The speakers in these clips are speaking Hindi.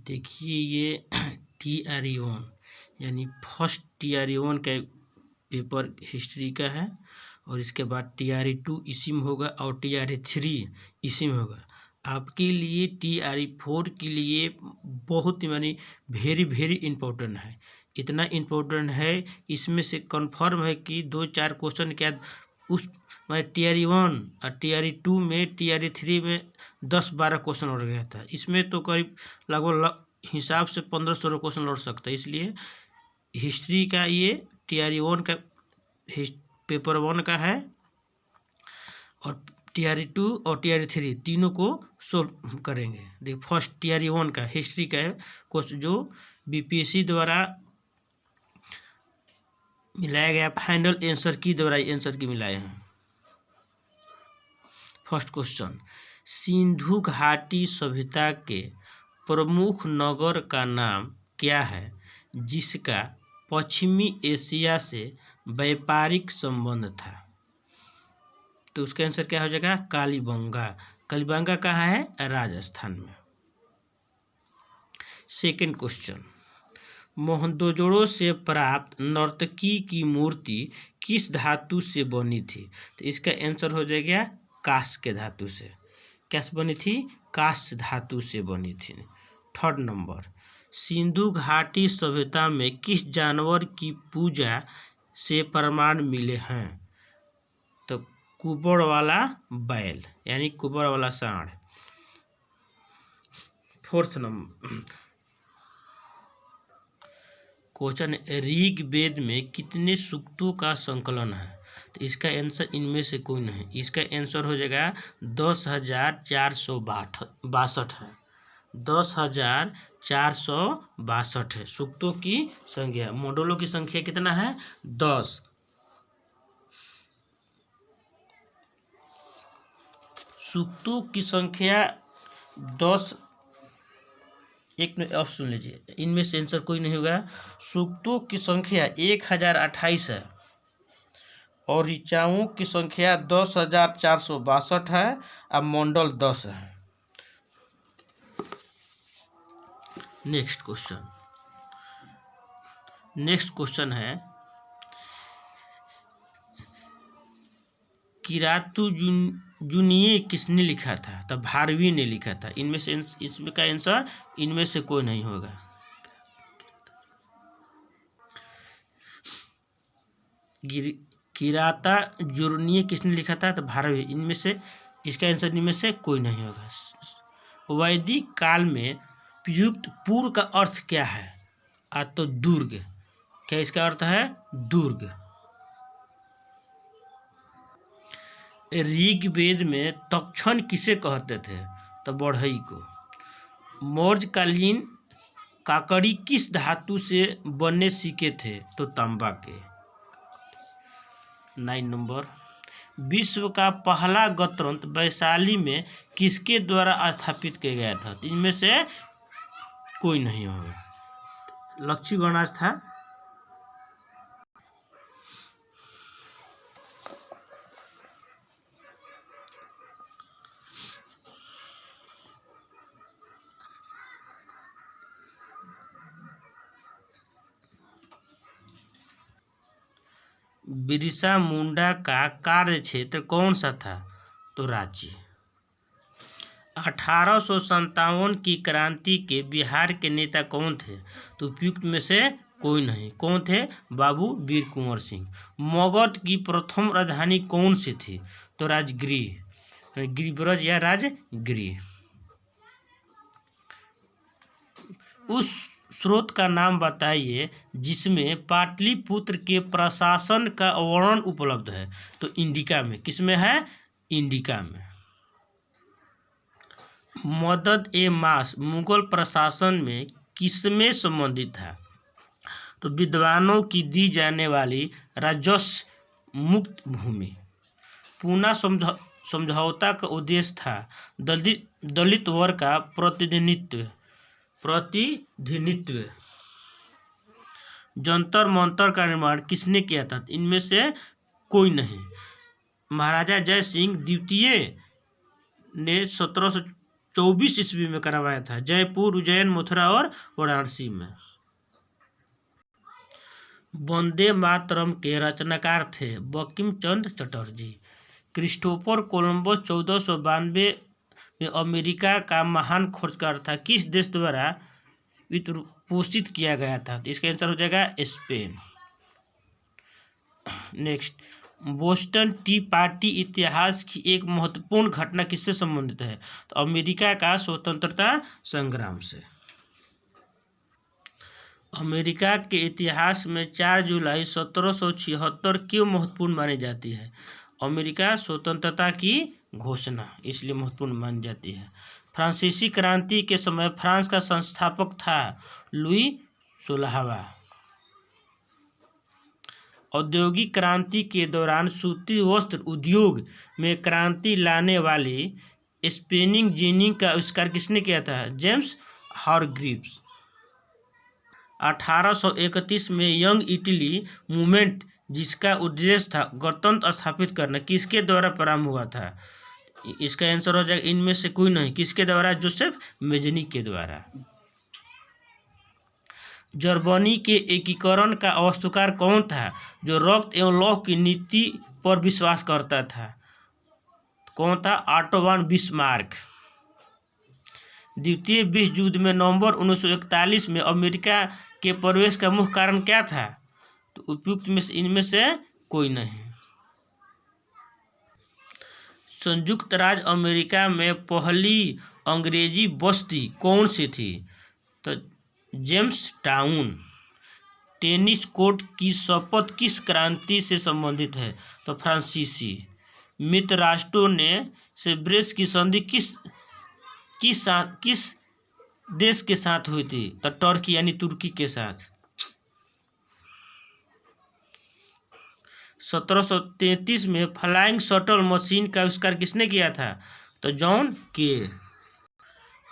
देखिए ये TRE1 यानी फर्स्ट TRE1 का पेपर हिस्ट्री का है, और इसके बाद TRE2 इसी में होगा और TRE3 इसी में होगा। आपके लिए TRE4 के लिए बहुत यानी वेरी इम्पोर्टेंट है। इतना इम्पोर्टेंट है, इसमें से कंफर्म है कि 2-4 क्वेश्चन क्या उस TRE1 और TRE2 में TRE3 में 10-12 क्वेश्चन लड़ गया था। इसमें तो करीब लगभग हिसाब से 1500 क्वेश्चन लड़ सकता है। इसलिए हिस्ट्री का ये TRE1 का पेपर 1 का है, और TRE2 और TRE3 तीनों को सोल्व करेंगे। देखिए फर्स्ट TRE1 का हिस्ट्री का है क्वेश्चन, जो BPSC द्वारा मिलाया गया फाइनल आंसर की द्वारा आंसर की मिलाए हैं। फर्स्ट क्वेश्चन, सिंधु घाटी सभ्यता के प्रमुख नगर का नाम क्या है जिसका पश्चिमी एशिया से व्यापारिक संबंध था? तो उसका आंसर क्या हो जाएगा? कालीबंगा। कालीबंगा कहाँ है? राजस्थान में। सेकंड क्वेश्चन, मोहनजोदड़ो से प्राप्त नर्तकी की मूर्ति किस धातु से बनी थी? तो इसका आंसर हो जाएगा कांस्य के धातु से। कैसे बनी थी? कांस्य धातु से बनी थी। थर्ड नंबर, सिंधु घाटी सभ्यता में किस जानवर की पूजा से प्रमाण मिले हैं? तो कुबड़ वाला बैल यानी कुबड़ वाला सांड। फोर्थ नंबर क्वेश्चन, ऋग्वेद में कितने सूक्तों का संकलन है? तो इसका आंसर इनमें से कोई नहीं। इसका आंसर हो जाएगा 10,462 है। 10,462 है सूक्तों की संख्या। मॉडलों की संख्या कितना है? 10। सूक्तों की संख्या 10। एक मिनट अब सुन लीजिए, इनमें से आंसर कोई नहीं होगा। सूक्तों की संख्या 1028 है और ऋचाओं की संख्या 10,462 है और मंडल 10 है। नेक्स्ट क्वेश्चन है, किरातु जुनिये किसने लिखा था? तो भारवी ने लिखा था। इनमें से इसमें का आंसर इनमें से कोई नहीं होगा। किराता जुर्निये किसने लिखा था? तो भारवी। इनमें से इसका आंसर इनमें से कोई नहीं होगा। वैदिक काल में प्रयुक्त पूर्व का अर्थ क्या है? तो दुर्ग। क्या इसका अर्थ है? दुर्ग। ऋग्वेद में तक्षण किसे कहते थे? तो बढ़ई को। मौर्यकालीन काकड़ी किस धातु से बनने सीखे थे? तो तांबा के। 9 नंबर, विश्व का पहला गणतंत्र वैशाली में किसके द्वारा स्थापित किया गया था? तो इनमें से कोई नहीं होगा। लक्ष्मी गणराज्य था। बिरसा मुंडा का कार्य क्षेत्र कौन सा था? तो रांची। 1857 की क्रांति के बिहार के नेता कौन थे? तो उपयुक्त में से कोई नहीं। कौन थे? बाबू वीर कुंवर सिंह। मगध की प्रथम राजधानी कौन सी थी? तो राजगृह, गिरिब्रज या राजगृह। उस स्रोत का नाम बताइए जिसमें पाटलिपुत्र के प्रशासन का वर्णन उपलब्ध है। तो इंडिका में। किसमें है? इंडिका में। मदद ए मास मुगल प्रशासन में किसमें संबंधित था? तो विद्वानों की दी जाने वाली राजस्व मुक्त भूमि। पूना समझौता का उद्देश्य था दलित वर्ग का प्रतिनिधित्व। जंतर मंतर का निर्माण किसने किया था? इनमें से कोई नहीं। महाराजा जय सिंह द्वितीय ने 1924 ईस्वी में करवाया था, जयपुर, उज्जैन, मथुरा और वाराणसी में। वंदे मातरम के रचनाकार थे बंकिम चंद्र चटर्जी। क्रिस्टोफर कोलंबस 1492 में अमेरिका का महान खोजकर था, किस देश द्वारा वित्त पोषित किया गया था? तो इसका आंसर हो जाएगा Spain. Next, Boston T party इतिहास की एक महत्वपूर्ण घटना किससे संबंधित है? तो अमेरिका का स्वतंत्रता संग्राम से। अमेरिका के इतिहास में 4 जुलाई 1776 क्यों महत्वपूर्ण मानी जाती है? अमेरिका स्वतंत्रता की घोषणा इसलिए महत्वपूर्ण मानी जाती है। फ्रांसीसी क्रांति के समय फ्रांस का संस्थापक था लुई 16वां। औद्योगिक क्रांति के दौरान सूती वस्त्र उद्योग में क्रांति लाने वाली स्पिनिंग जेनी का आविष्कार किसने किया था? James Hargreaves. 1831 में यंग इटली मूवमेंट, जिसका उद्देश्य था गणतंत्र स्थापित करना, किसके द्वारा प्रारंभ हुआ था? इसका आंसर हो जाएगा इनमें से कोई नहीं। किसके द्वारा? जोसेफ मेजनी के द्वारा। जर्मनी के एकीकरण का वास्तुकार कौन था, जो रक्त एवं लौह की नीति पर विश्वास करता था? कौन था? Otto von Bismarck. द्वितीय विश्व युद्ध में नवंबर 1941 में अमेरिका के प्रवेश का मुख्य कारण क्या था? तो उपयुक्त में से इनमें से कोई नहीं। संयुक्त राज्य अमेरिका में पहली अंग्रेजी बस्ती कौन सी थी? तो जेम्स टाउन। टेनिस कोर्ट की शपथ किस क्रांति से संबंधित है? तो फ्रांसीसी। मित्र राष्ट्रों ने से ब्रेस्ट की संधि किस देश के साथ हुई थी? तो टर्की यानी तुर्की के साथ। 1733 में फ्लाइंग शटल मशीन का आविष्कार किसने किया था? तो जॉन के।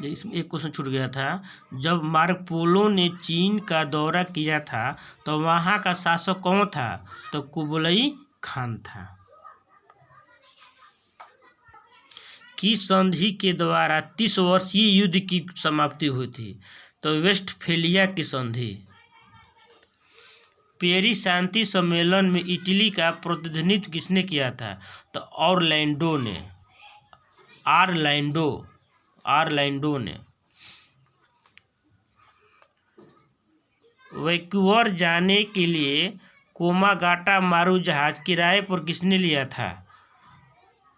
इसमें एक क्वेश्चन छूट गया था। जब मार्को ने चीन का दौरा किया था तो वहां का शासक कौन था? तो कुबलई खान था। किस संधि के द्वारा 30 वर्षीय युद्ध की समाप्ति हुई थी? तो वेस्टफेलिया की संधि। पेरिस शांति सम्मेलन में इटली का प्रतिनिधित्व किसने किया था? तो ऑरलैंडो ने। ऑरलैंडो ने। वैंकूवर जाने के लिए कोमागाटा मारू जहाज किराए पर किसने लिया था?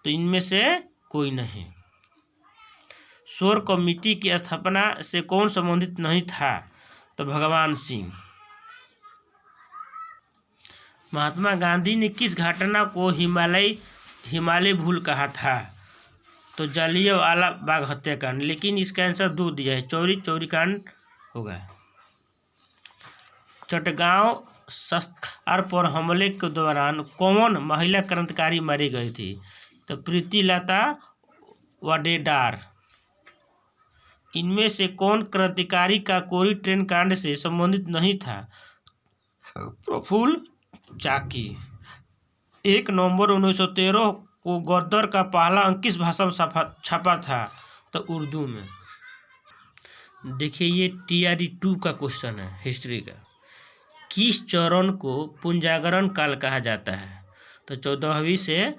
तो इनमें से कोई नहीं। शोर कमेटी की स्थापना से कौन संबंधित नहीं था? तो भगवान सिंह। महात्मा गांधी ने किस घटना को हिमालय भूल कहा था? तो जालियांवाला बाग हत्याकांड। लेकिन इसका आंसर 2 दिया है, चौरी कांड होगा। चटगांव शस्त्रागार पर हमले के दौरान कौन महिला क्रांतिकारी मारी गई थी? तो प्रीतिलता वाडेदार। इनमें से कौन क्रांतिकारी का कोरी ट्रेन कांड से संबंधित नहीं था? प्रफुल्ल चाकी। 1 नवंबर 1913 को गदर का पहला अंक किस भाषा में छपा था? तो उर्दू में। देखिए ये TRE 2 का क्वेश्चन है हिस्ट्री का। किस चरण को पुंजागरण काल कहा जाता है? तो 14वीं से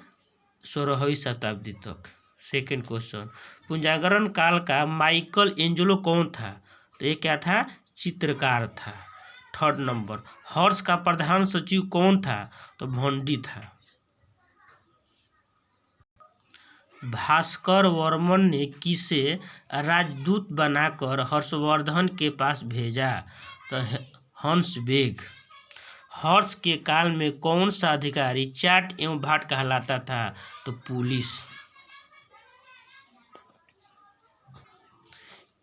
16वीं शताब्दी तक। सेकेंड क्वेश्चन, पुंजागरण काल का माइकल एंजेलो कौन था? तो ये क्या था? चित्रकार था। थर्ड नंबर, हर्ष का प्रधान सचिव कौन था? तो भंडी था। भास्कर वर्मन ने किसे राजदूत बनाकर हर्षवर्धन के पास भेजा? तो हंसबेग। हर्ष के काल में कौन सा अधिकारी चाट एवं भाट कहलाता था? तो पुलिस।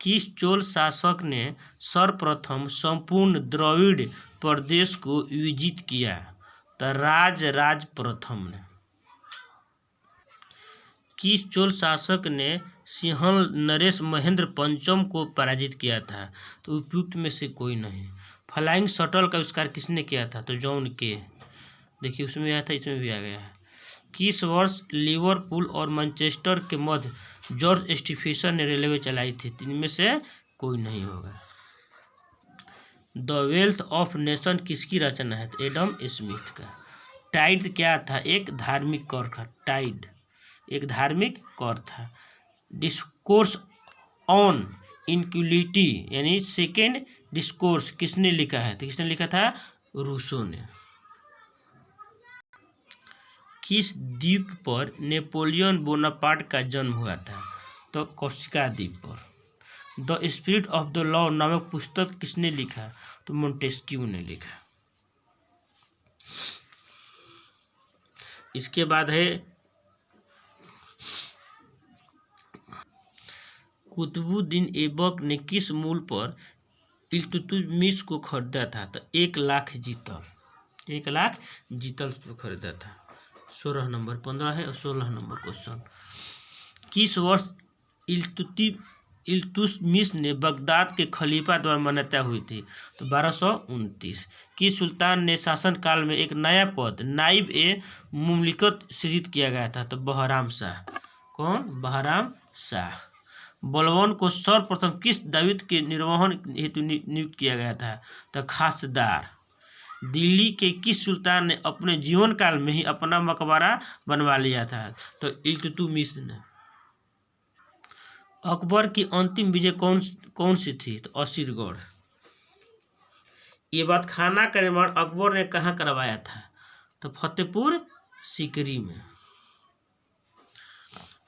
किस चोल शासक ने सर्वप्रथम संपूर्ण द्रविड़ प्रदेश को विजित किया? तो राज प्रथम ने। किस चोल शासक ने सिंहल नरेश महेंद्र पंचम को पराजित किया था? तो उपयुक्त में से कोई नहीं। फ्लाइंग शटल का आविष्कार किसने किया था? तो जॉन के। देखिए उसमें आया था, इसमें भी आ गया है। किस वर्ष लिवरपूल और मैनचेस्टर के मध्य जॉर्ज स्टीफेंसन ने रेलवे चलाई थी। इनमें से कोई नहीं होगा। द वेल्थ ऑफ नेशन किसकी रचना है? तो एडम स्मिथ का। टाइड क्या था? एक धार्मिक कर था। टाइड एक धार्मिक कर था। डिस्कोर्स ऑन इनक्विलिटी यानी सेकेंड डिस्कोर्स किसने लिखा है? तो किसने लिखा था? रूसो ने। किस द्वीप पर नेपोलियन बोनापार्ट का जन्म हुआ था? तो कोर्सिका द्वीप पर। The spirit of the law नामक पुस्तक किसने लिखा? तो मोंटेस्क्यू ने लिखा। इसके बाद है कुतुबुद्दीन ऐबक ने किस मूल पर इल्तुतमिश को खरीदा था? तो 1,00,000 जीतल। 1,00,000 जीतल को खरीदा था। 16 नंबर 15 है और 16 नंबर क्वेश्चन। किस वर्ष इल्तुतमिश ने बगदाद के खलीफा द्वारा मान्यता हुई थी? तो 1229। किस सुल्तान ने शासनकाल में एक नया पद नाइब ए मुमलिकत सृजित किया गया था? तो बहराम शाह। कौन? बहराम शाह। बलबन को सर्वप्रथम किस दायित्व के निर्वहन हेतु नियुक्त किया गया था? तो खासदार। दिल्ली के किस सुल्तान ने अपने जीवन काल में ही अपना मकबरा बनवा लिया था? तो इल्तुतमिश ने। अकबर की अंतिम विजय कौन सी थी? तो असीरगढ़। ये बात खाना का निर्माण अकबर ने कहाँ करवाया था? तो फतेहपुर सीकरी में।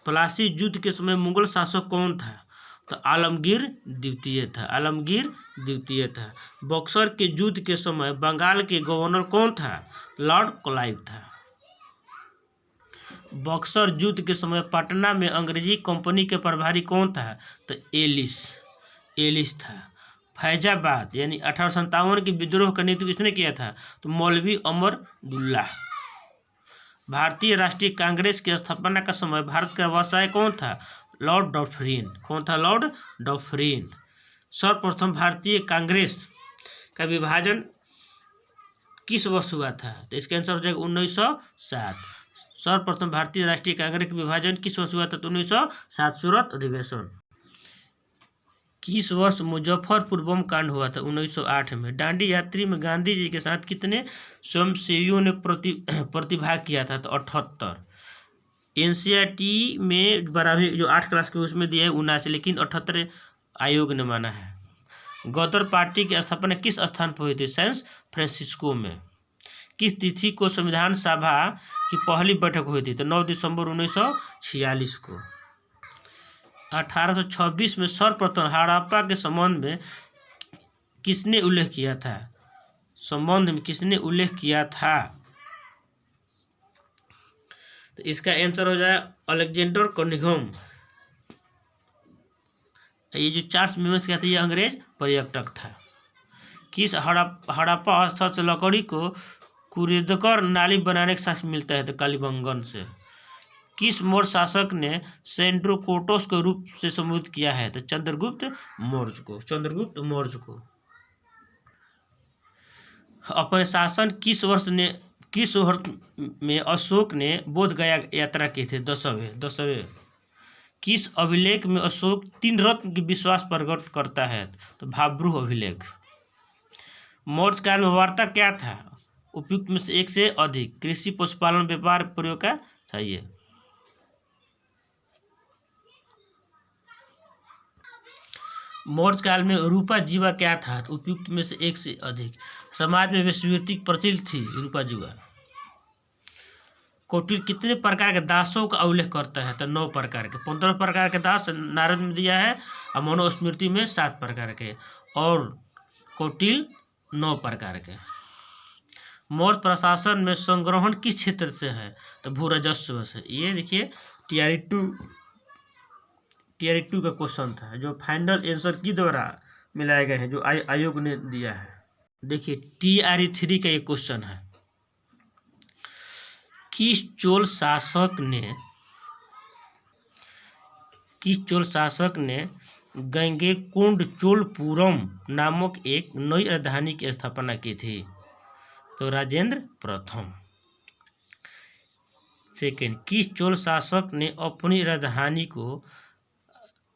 प्लासी युद्ध के समय मुगल शासक कौन था? तो आलमगीर द्वितीय था। आलमगीर द्वितीय था। बक्सर के युद्ध के समय बंगाल के गवर्नर कौन था? लॉर्ड क्लाइव था। बक्सर युद्ध के समय पटना में अंग्रेजी कंपनी के प्रभारी कौन था? तो एलिस था। फैजाबाद यानी 1857 के विद्रोह का नेतृत्व किसने किया था? तो मौलवी अमरुद्दौला। भारतीय राष्ट्रीय कांग्रेस की स्थापना का समय भारत का व्यवसाय कौन था? लॉर्ड डॉफ्रिन। कौन था? लॉर्ड डॉफ्रिन। सर्वप्रथम भारतीय कांग्रेस का विभाजन किस वर्ष हुआ था? तो इसका आंसर हो जाएगा 1907। सर्वप्रथम भारतीय राष्ट्रीय कांग्रेस का विभाजन किस वर्ष हुआ था? तो 1907 सूरत अधिवेशन। किस वर्ष मुजफ्फरपुर बम कांड हुआ था? 1908 में। दांडी यात्री में गांधी जी के साथ कितने स्वयंसेवियों ने प्रतिभाग किया था? तो 78। एनसीईआरटी में 12वीं जो 8 क्लास के उसमें दिया है 79, लेकिन 78 आयोग ने माना है। गदर पार्टी की स्थापना किस स्थान पर हुई थी? सैन फ्रांसिस्को में। किस तिथि को संविधान सभा की पहली बैठक हुई थी? तो 9 दिसंबर 1946 को। 1826 में सर्वप्रथम हड़प्पा के संबंध में किसने उल्लेख किया था? संबंध में किसने उल्लेख किया था? तो इसका आंसर हो जाए अलेक्जेंडर कनिंघम। ये जो चार्ल्स मीम्स कहते हैं ये अंग्रेज पर्यटक था। किस हड़प्पा स्थल से लकड़ी को कुरेदकर नाली बनाने का साक्ष्य मिलता है? तो कालीबंगन से। किस मौर्य शासक ने सेंड्रोकोटोस के रूप से संबोधित किया है? तो चंद्रगुप्त मौर्य को। चंद्रगुप्त मौर्य को। अपने शासन किस वर्ष में अशोक ने बोध गया यात्रा की थी? 10वें। किस अभिलेख में अशोक 3 रत्न की विश्वास प्रकट करता है? तो भाब्रू अभिलेख। मौर्य काल में वार्ता क्या था? उपयुक्त में से एक से अधिक। कृषि, पशुपालन, व्यापार, प्रयोग का था ये। मौर्य काल में रूपा जीवा क्या था? उपयुक्त में से एक से अधिक। समाज में वेश्यावृत्ति प्रचलित थी। रूपा जीवा। कौटिल्य कितने प्रकार के दासों का उल्लेख करता है? तो 9 प्रकार के। 15 प्रकार के दास नारद में दिया है और मनुस्मृति में 7 प्रकार के, और कौटिल्य 9 प्रकार के। मौर्य प्रशासन में संग्रहण किस क्षेत्र से है? तो भू राजस्व से। ये देखिए टीआरई 2 का क्वेश्चन था जो फाइनल आंसर की द्वारा मिलाए गए हैं, जो आयोग ने दिया है। देखिए टीआरई 3 का ये क्वेश्चन है। किस चोल शासक ने गंगैकोंडचोलपुरम नामक एक नई राजधानी की स्थापना की थी? तो राजेंद्र प्रथम। सेकेंड, किस चोल शासक ने अपनी राजधानी को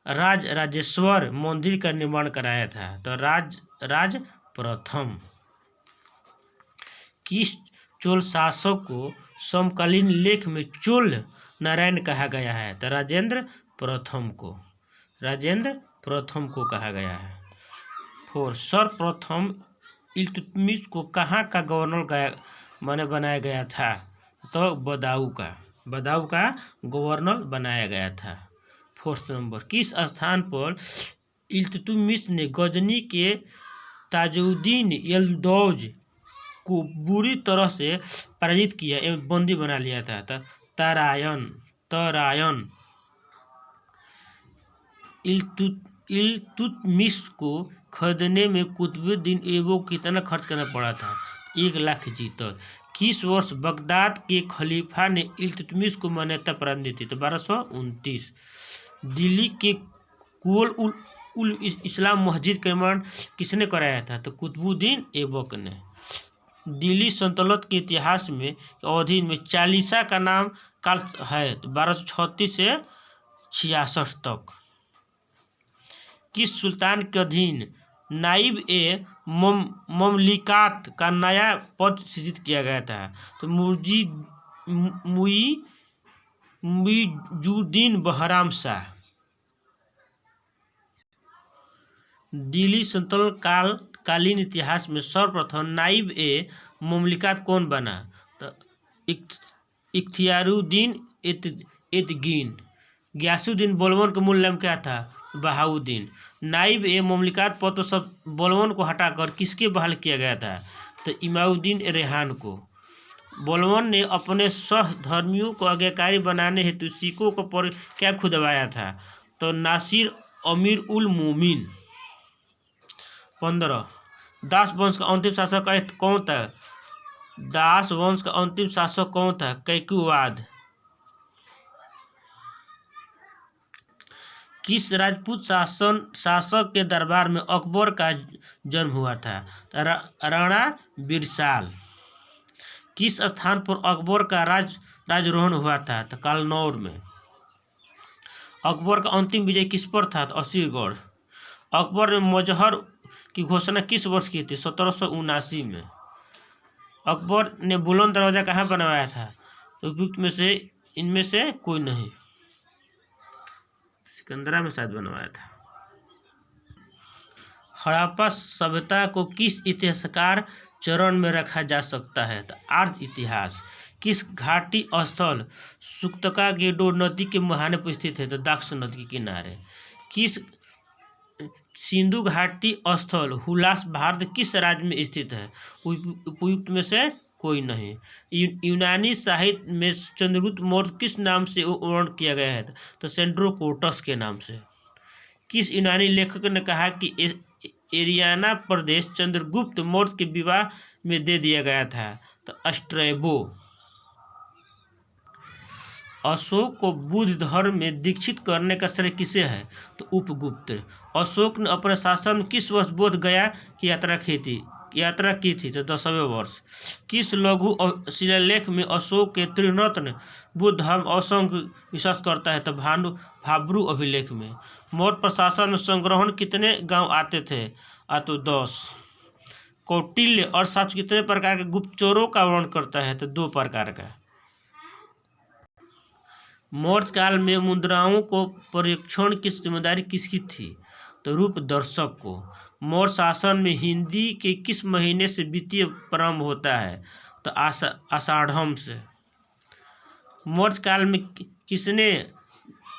राजेश्वर मंदिर का निर्माण कराया था? तो राज प्रथम। किस चोल शासक को समकालीन लेख में चोल नारायण कहा गया है? तो राजेंद्र प्रथम को कहा गया है। 4 सर्वप्रथम इल्तुतमिश को कहाँ का गवर्नर बनाया गया था? तो बदाऊं का गवर्नर बनाया गया था। 4 नंबर, किस स्थान पर इल्तुतमिश ने गजनी के ताजुद्दीन यल्दौज को बुरी तरह से पराजित किया एवं बंदी बना लिया था? तो तरायन। इल्तुतमिश को खरीदने में कुतुबुद्दीन ऐबक को कितना खर्च करना पड़ा था? 1 लाख जीतर। किस वर्ष बगदाद के खलीफा ने इल्तुतमिश को मान्यता प्रदान दी थी? तो 1229। दिल्ली के कुल उल इस्लाम मस्जिद का निर्माण किसने कराया था? तो कुतुबुद्दीन ऐबक ने। दिल्ली सल्तनत के इतिहास में अवधि में चालीसा का नाम काल है? तो 1236 से 66 तक। किस सुल्तान के अधीन नाइब ए ममलिकात का नया पद सृजित किया गया था? तो मुइजुद्दीन बहराम शाह। दिल्ली सल्तनत कालीन इतिहास में सर्वप्रथम नाइब ए ममलिकात कौन बना? तो इख्तियारुद्दीन एतगिन। गयासुद्दीन बलबन का मूल नाम क्या था? बहाउद्दीन। नाइब ए ममलिकात पद पर सब बलबन को हटाकर किसके बहाल किया गया था? तो इमाउद्दीन रेहान को। बलबन ने अपने सहधर्मियों को आज्ञाकारी बनाने हेतु सिखों को पर क्या खुदवाया था? तो नासिर अमीर उल मोमिन। 15 दास वंश का अंतिम शासक कौन था? दास वंश का अंतिम शासक कौन था? कैकवाद। किस राजपूत शासक के दरबार में अकबर का जन्म हुआ था? राणा बिरसाल। किस स्थान पर अकबर का राजारोहण हुआ था? तो कालनौर में। अकबर का अंतिम विजय किस पर था? तो असीरगढ़। अकबर ने मजहर की घोषणा किस वर्ष की थी? 1779 में। अकबर ने बुलंद दरवाजा कहाँ बनवाया था? तो उपयुक्त में से इनमें से कोई नहीं, सिकंदरा में शायद बनवाया था। हड़प्पा सभ्यता को किस इतिहासकार चरण में रखा जा सकता है? तो आर्य इतिहास। किस घाटी स्थल सुक्तका गेडो नदी के मुहाने पर स्थित है? तो दाक्ष नदी के किनारे। किस सिंधु घाटी स्थल हुलास भारत किस राज्य में स्थित है? उपयुक्त में से कोई नहीं। यूनानी साहित्य में चंद्रगुप्त मौर्य किस नाम से वर्णन किया गया है? तो सेंड्रोकोटस के नाम से। किस यूनानी लेखक ने कहा कि एरियाना प्रदेश चंद्रगुप्त मौर्य के विवाह में दे दिया गया था? तो स्ट्रैबो। अशोक को बुद्ध धर्म में दीक्षित करने का श्रेय किसे है? तो उपगुप्त। अशोक ने अपने शासन में किस वर्ष बोध गया की यात्रा की थी? तो 10वें वर्ष। किस लघु शिलालेख में अशोक के त्रिरत्न बुद्ध धर्म अवसंग विश्वास करता है? तो भाब्रू अभिलेख में। मौर्य प्रशासन में संग्रहण कितने गांव आते थे? तो 10। कौटिल्य अर्थशास्त्र कितने प्रकार के गुप्तचरों का वर्णन करता है? तो 2 प्रकार का। मौर्य काल में मुद्राओं को परीक्षण की जिम्मेदारी किसकी थी? तो रूप दर्शक को। मौर्य शासन में हिंदी के किस महीने से वित्तीय प्रारंभ होता है? तो आषाढ़म से। मौर्य काल में किसने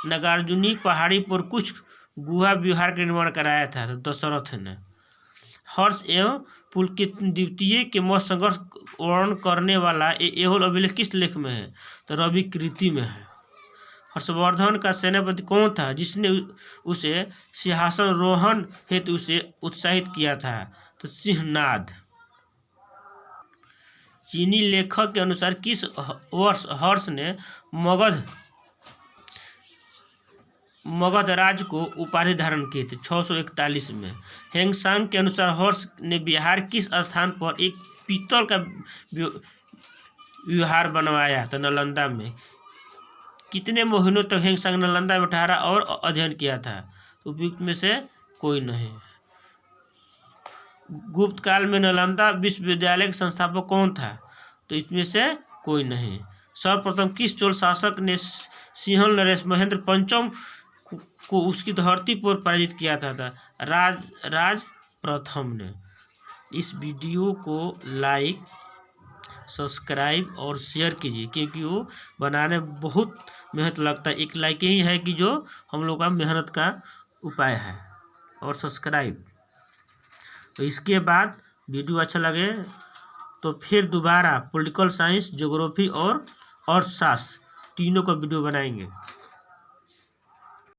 नागार्जुनी पहाड़ी पर कुछ गुहा विहार का निर्माण कराया था? तो दशरथ ने। हर्ष एवं पुलकेतन द्वितीय के मौर्य संघर्ष वर्णन करने वाला एहोल अभिलेख किस लेख में है? तो रवि कृति में है। हर्षवर्धन का सेनापति कौन था जिसने उसे सिंहासनारोहण हेतु उसे उत्साहित किया था? तो सिंहनाद। चीनी लेखक के अनुसार किस वर्ष हर्ष ने मगध राज को उपाधि धारण की थी? 641 में। हेंगसांग के अनुसार हर्ष ने बिहार किस स्थान पर एक पीतल का विहार बनवाया? तो नालंदा में। कितने महीनों तक हेंगसांग नालंदा में ठहरा और अध्ययन किया था? उपयुक्त में से कोई नहीं। गुप्त काल में नालंदा विश्वविद्यालय का संस्थापक कौन था? तो इसमें से कोई नहीं। सर्वप्रथम किस चोल शासक ने सिंहल नरेश महेंद्र पंचम को उसकी धरती पर पराजित किया था? राज प्रथम ने। इस वीडियो को लाइक, सब्सक्राइब और शेयर कीजिए, क्योंकि वो बनाने में बहुत मेहनत लगता है। एक लाइक ही है कि जो हम लोग का मेहनत का उपाय है, और सब्सक्राइब। तो इसके बाद वीडियो अच्छा लगे तो फिर दोबारा पॉलिटिकल साइंस, ज्योग्राफी और अर्थशास्त्र तीनों का वीडियो बनाएंगे।